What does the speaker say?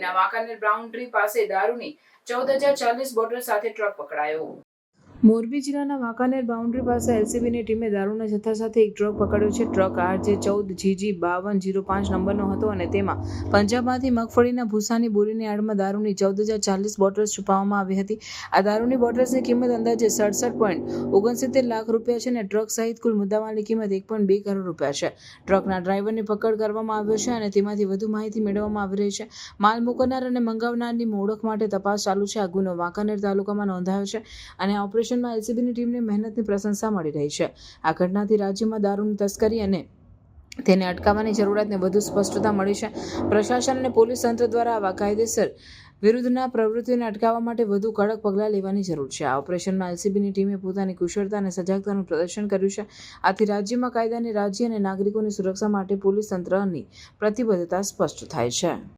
મોરબીના વાંકાનેર બાઉન્ડ્રી પાસે દારૂની 14,040 બોટલ સાથે ટ્રક પકડાયો। મોરબી જિલ્લાના વાંકાનેર બાઉન્ડ્રી પાસે એલસીબીની ટીમે દારૂના જથ્થા સાથે એક ટ્રક પકડ્યો છે। ટ્રક RJ14GG 5205 નંબરનો હતો અને તેમાં પંજાબમાંથી મગફળીના ભૂસાની બોરીની આડમાં દારૂની 14,040 બોટલ છુપાવવામાં આવી હતી। આ દારૂની બોટલ્સની કિંમત અંદાજે 67.69 લાખ રૂપિયા છે અને ટ્રક સહિત કુલ મુદ્દામાલની કિંમત 1.2 કરોડ રૂપિયા છે। ટ્રકના ડ્રાઈવરની પકડ કરવામાં આવ્યો છે અને તેમાંથી વધુ માહિતી મેળવવામાં આવી રહી છે। માલ મોકલનાર અને મંગાવનારની ઓળખ માટે તપાસ ચાલુ છે। આ ગુનો વાંકાનેર તાલુકામાં નોંધાયો છે અને ઓપરેશન એલસીબીની ટીમને મહેનતની પ્રશંસા મળી રહી છે। આ ઘટનાથી રાજ્યમાં દારૂની તસ્કરી અને તેને અટકાવવાની જરૂરિયાતને વધુ સ્પષ્ટતા મળી છે। પ્રશાસન અને પોલીસ તંત્ર દ્વારા આવા કાયદેસર વિરુદ્ધના પ્રવૃત્તિઓને અટકાવવા માટે વધુ કડક પગલાં લેવાની જરૂર છે। આ ઓપરેશનમાં એલસીબીની ટીમે પોતાની કુશળતા અને સજાગતાનું પ્રદર્શન કર્યું છે। આથી રાજ્યમાં કાયદાની રાજ્ય અને નાગરિકોની સુરક્ષા માટે પોલીસ તંત્રની પ્રતિબદ્ધતા સ્પષ્ટ થાય છે।